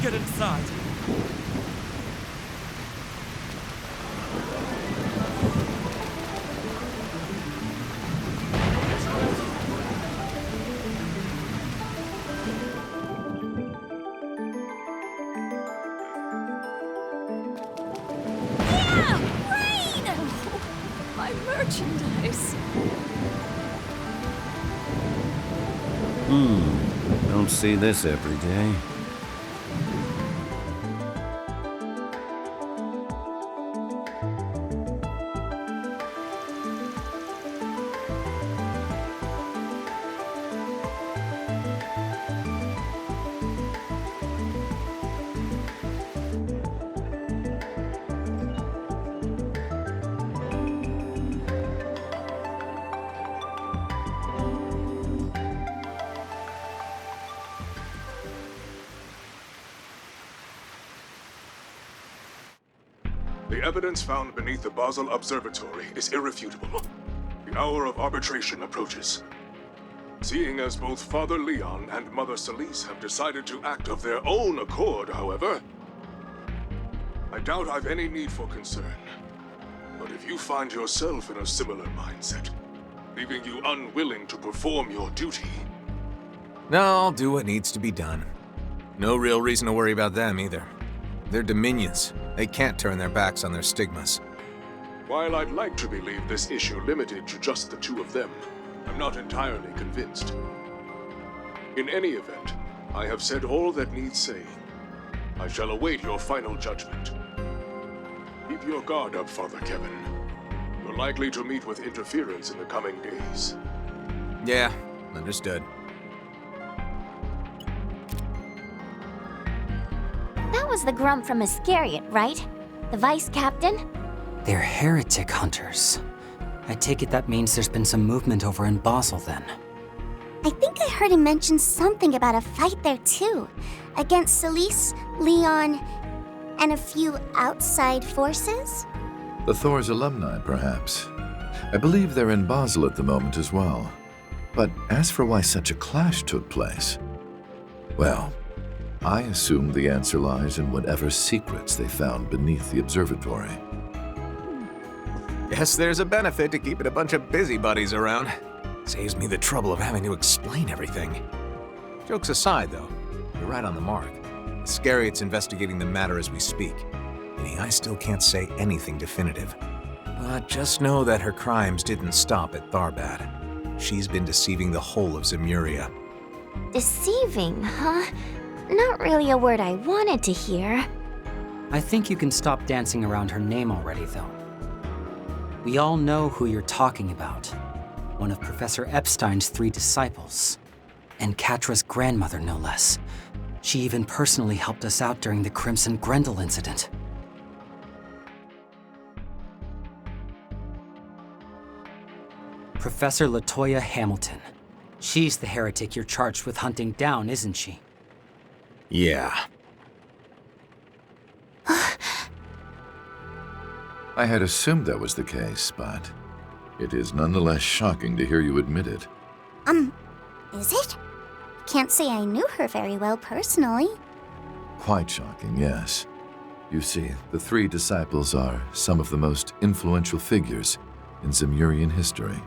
get inside. My merchandise. Don't see this every day. The evidence found beneath the Basel Observatory is irrefutable. The hour of arbitration approaches. Seeing as both Father Leon and Mother Celise have decided to act of their own accord, however, I doubt I've any need for concern. But if you find yourself in a similar mindset, leaving you unwilling to perform your duty... No, I'll do what needs to be done. No real reason to worry about them either. They're dominions. They can't turn their backs on their stigmas. While I'd like to believe this issue limited to just the two of them, I'm not entirely convinced. In any event, I have said all that needs saying. I shall await your final judgment. Keep your guard up, Father Kevin. You're likely to meet with interference in the coming days. Yeah, understood. That was the grump from Iscariot, right? The vice captain? They're heretic hunters. I take it that means there's been some movement over in Basel then. I think I heard him mention something about a fight there too. Against Celise, Leon, and a few outside forces? The Thor's alumni, perhaps. I believe they're in Basel at the moment as well. But as for why such a clash took place, well, I assume the answer lies in whatever secrets they found beneath the observatory. Guess there's a benefit to keeping a bunch of busybodies around. Saves me the trouble of having to explain everything. Jokes aside, though, you're right on the mark. Iscariot's investigating the matter as we speak, meaning I still can't say anything definitive. But just know that her crimes didn't stop at Tharbad. She's been deceiving the whole of Zemuria. Deceiving, huh? Not really a word I wanted to hear. I think you can stop dancing around her name already, though. We all know who you're talking about. One of Professor Epstein's 3 disciples. And Katra's grandmother, no less. She even personally helped us out during the Crimson Grendel incident. Professor Latoya Hamilton. She's the heretic you're charged with hunting down, isn't she? Yeah. I had assumed that was the case, but it is nonetheless shocking to hear you admit it. Is it? Can't say I knew her very well personally. Quite shocking, yes. You see, the 3 disciples are some of the most influential figures in Zemurian history.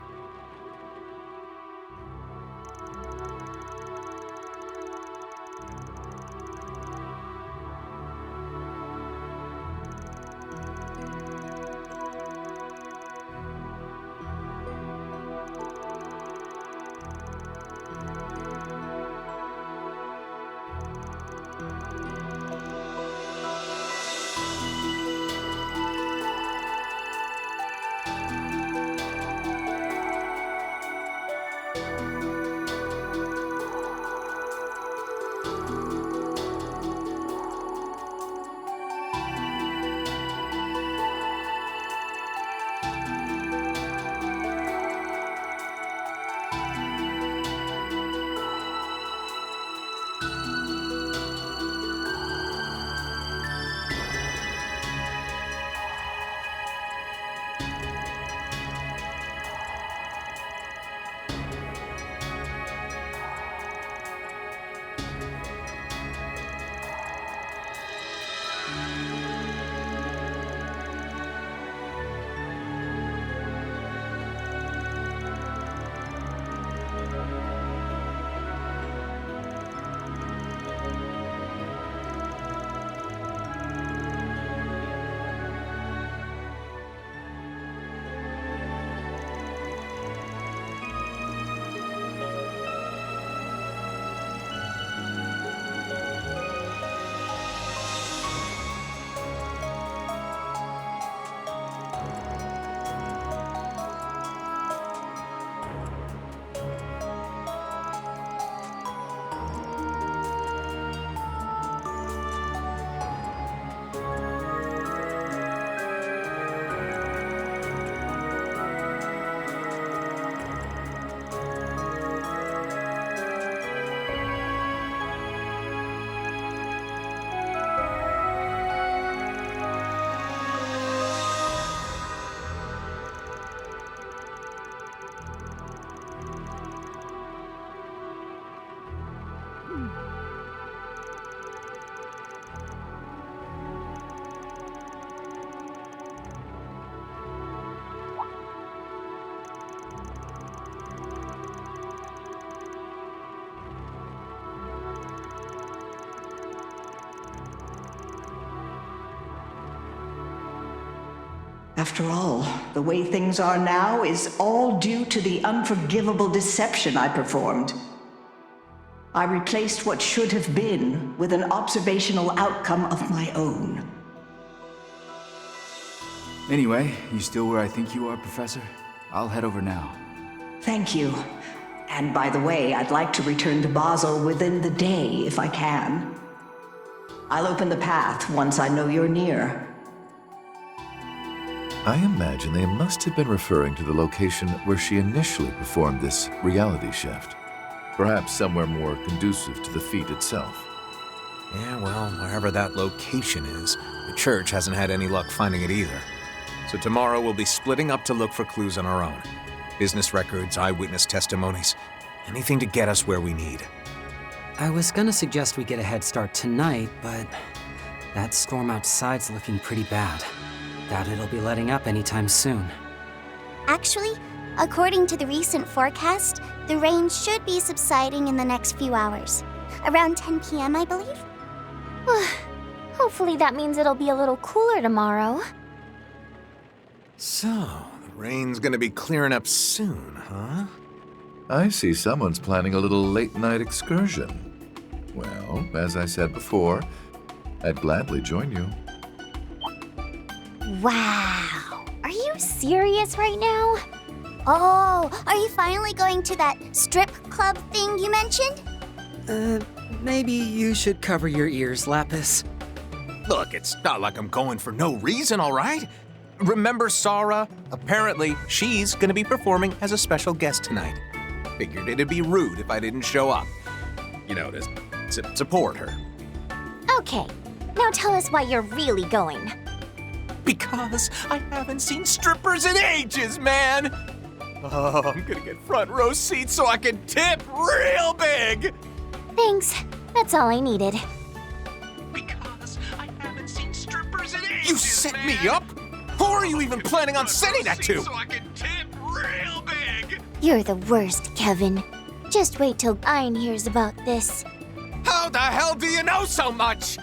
After all, the way things are now is all due to the unforgivable deception I performed. I replaced what should have been with an observational outcome of my own. Anyway, you still where I think you are, Professor? I'll head over now. Thank you. And by the way, I'd like to return to Basel within the day if I can. I'll open the path once I know you're near. I imagine they must have been referring to the location where she initially performed this reality shift. Perhaps somewhere more conducive to the feat itself. Yeah, well, wherever that location is, the church hasn't had any luck finding it either. So tomorrow we'll be splitting up to look for clues on our own. Business records, eyewitness testimonies, anything to get us where we need. I was gonna suggest we get a head start tonight, but that storm outside's looking pretty bad. Doubt it'll be letting up anytime soon. Actually, according to the recent forecast, the rain should be subsiding in the next few hours. Around 10 p.m., I believe? Hopefully that means it'll be a little cooler tomorrow. So, the rain's gonna be clearing up soon, huh? I see someone's planning a little late-night excursion. Well, as I said before, I'd gladly join you. Wow. Are you serious right now? Oh, are you finally going to that strip club thing you mentioned? Maybe you should cover your ears, Lapis. Look, it's not like I'm going for no reason, all right? Remember Sarah? Apparently, she's gonna be performing as a special guest tonight. Figured it'd be rude if I didn't show up. You know, to support her. Okay, now tell us why you're really going. Because I haven't seen strippers in ages, man! Oh, I'm gonna get front row seats so I can tip real big! Thanks, that's all I needed. Because I haven't seen strippers in ages, You set me up? Who are you even planning on sending that to? So I can tip real big! You're the worst, Kevin. Just wait till Ein hears about this. How the hell do you know so much?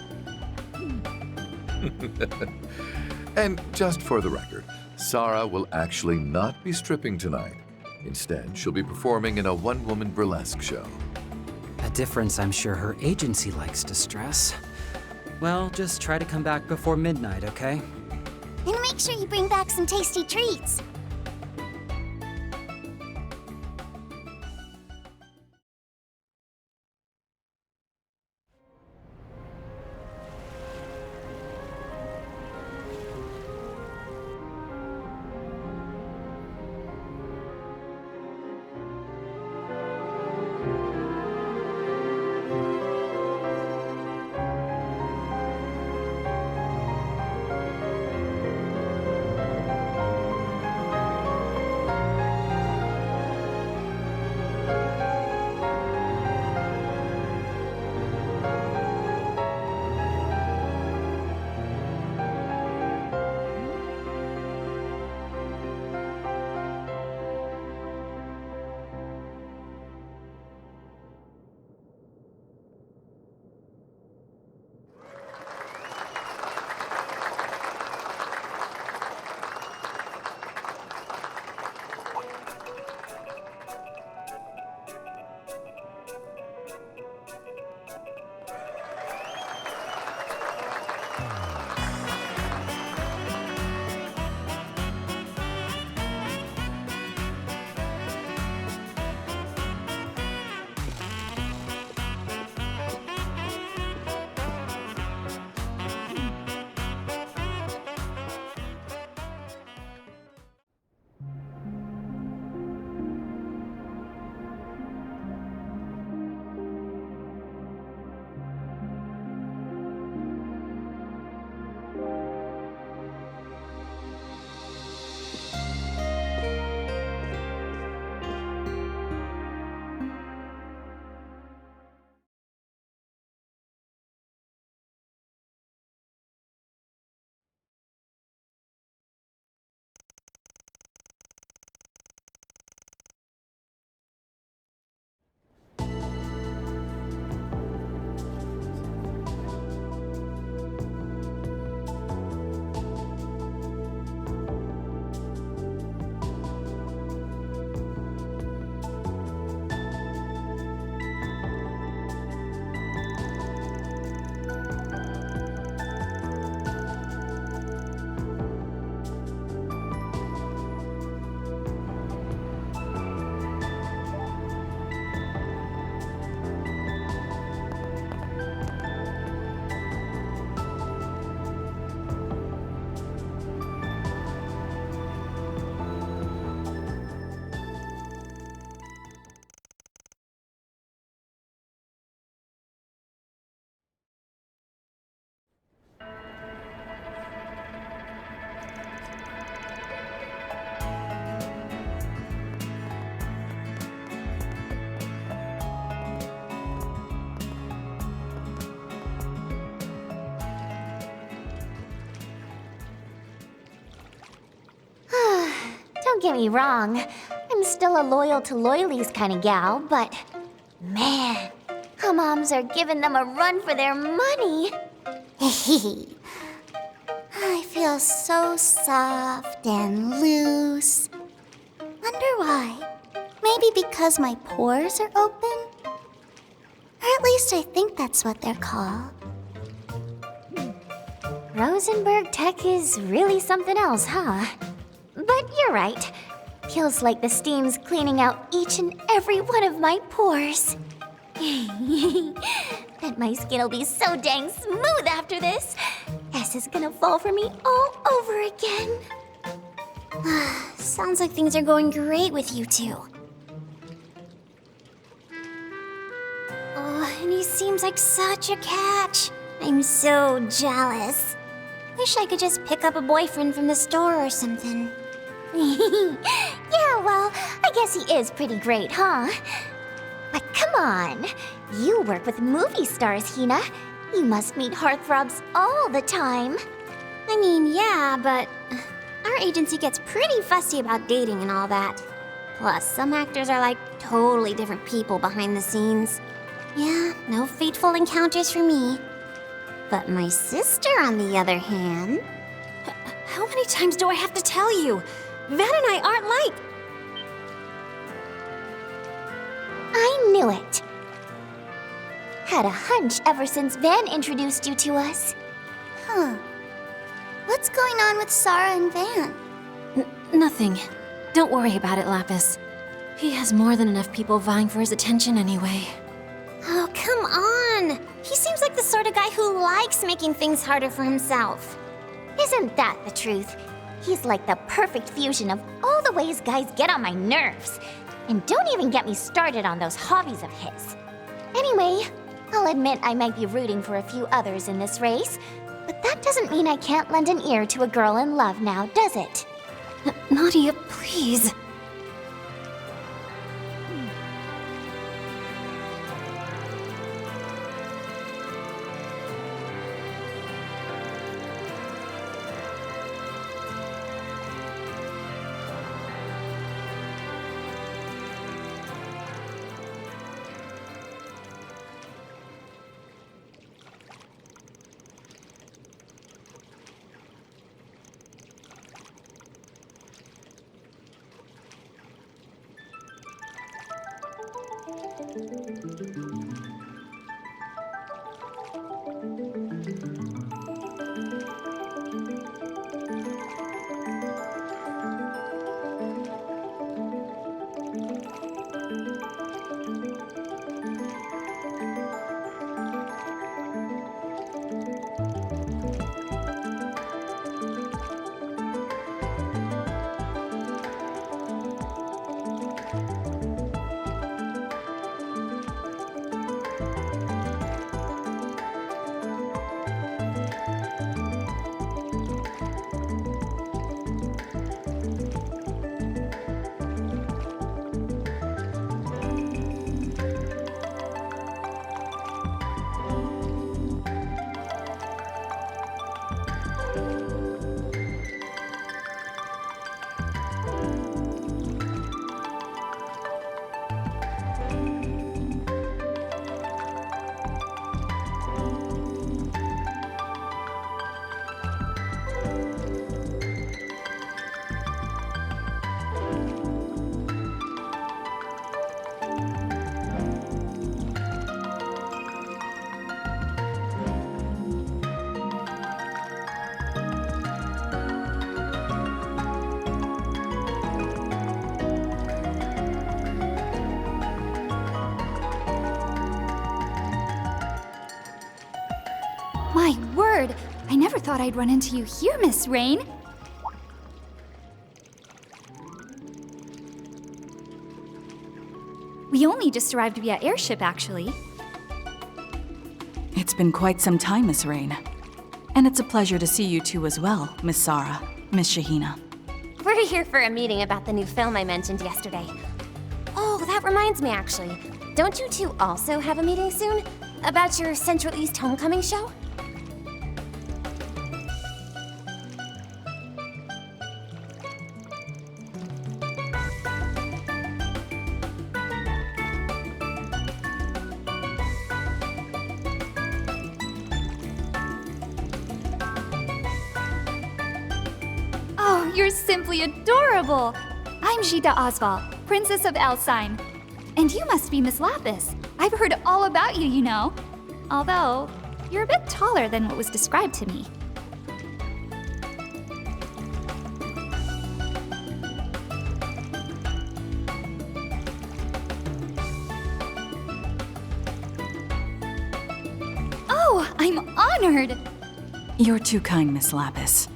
And just for the record, Sarah will actually not be stripping tonight. Instead, she'll be performing in a one-woman burlesque show. A difference I'm sure her agency likes to stress. Well, just try to come back before midnight, okay? And make sure you bring back some tasty treats. Don't get me wrong. I'm still a loyal to loyalies kind of gal, but man, her moms are giving them a run for their money. I feel so soft and loose. Wonder why? Maybe because my pores are open? Or at least I think that's what they're called. Rosenberg Tech is really something else, huh? But you're right. Feels like the steam's cleaning out each and every one of my pores. Bet my skin'll be so dang smooth after this. S is gonna fall for me all over again. Sounds like things are going great with you two. Oh, and he seems like such a catch. I'm so jealous. Wish I could just pick up a boyfriend from the store or something. Yeah, well, I guess he is pretty great, huh? But come on, you work with movie stars, Hina. You must meet heartthrobs all the time. I mean, yeah, but our agency gets pretty fussy about dating and all that. Plus, some actors are like totally different people behind the scenes. Yeah, no fateful encounters for me. But my sister, on the other hand... How many times do I have to tell you? Van and I aren't like... I knew it. Had a hunch ever since Van introduced you to us. Huh. What's going on with Sarah and Van? Nothing. Don't worry about it, Lapis. He has more than enough people vying for his attention anyway. Oh, come on! He seems like the sort of guy who likes making things harder for himself. Isn't that the truth? He's like the perfect fusion of all the ways guys get on my nerves. And don't even get me started on those hobbies of his. Anyway, I'll admit I might be rooting for a few others in this race, but that doesn't mean I can't lend an ear to a girl in love now, does it? Nadia, please. My word! I never thought I'd run into you here, Miss Rain. We only just arrived via airship, actually. It's been quite some time, Miss Rain. And it's a pleasure to see you two as well, Miss Sarah, Miss Shahina. We're here for a meeting about the new film I mentioned yesterday. Oh, that reminds me, actually. Don't you two also have a meeting soon? About your Central East Homecoming show? you're simply adorable! I'm Gita Oswald, Princess of Elstein. And you must be Miss Lapis. I've heard all about you, you know. Although, you're a bit taller than what was described to me. Oh, I'm honored! You're too kind, Miss Lapis.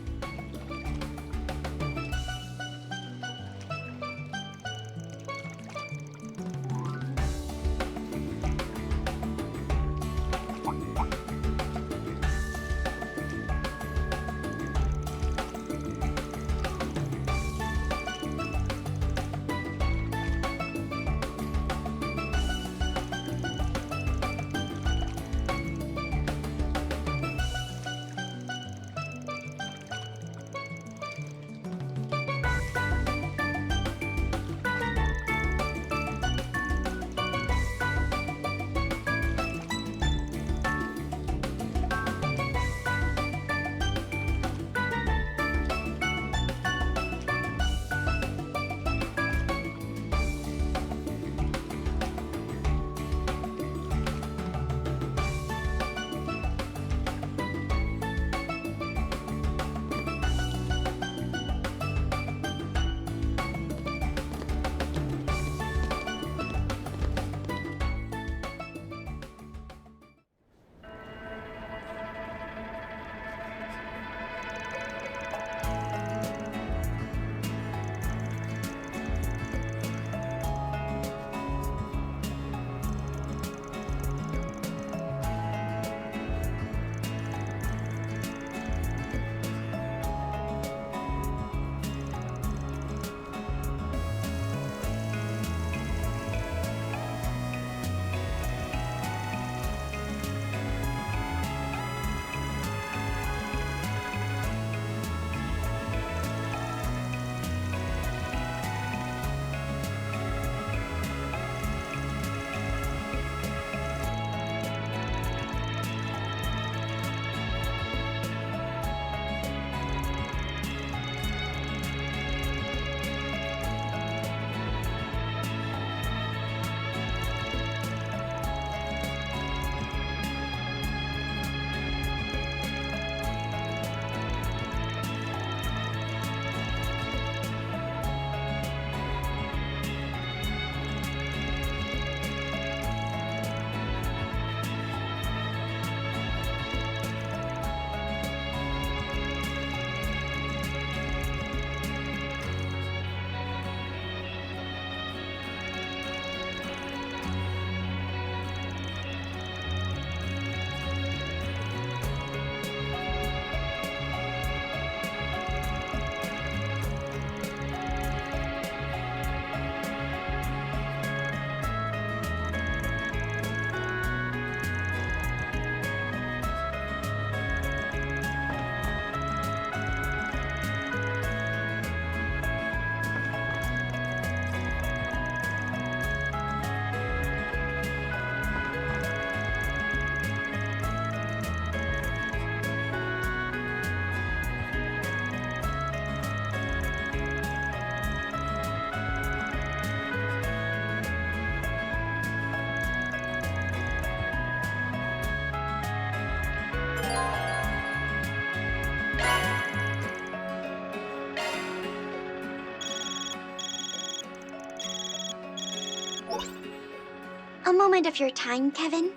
A moment of your time, Kevin?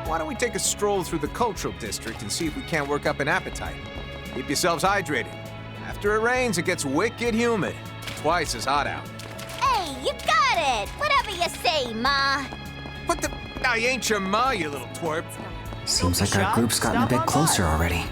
Why don't we take a stroll through the cultural district and see if we can't work up an appetite? Keep yourselves hydrated. After it rains, it gets wicked humid. twice as hot out. Hey, you got it! Whatever you say, Ma. What the? I ain't your ma, you little twerp. Seems like our group's gotten a bit closer already.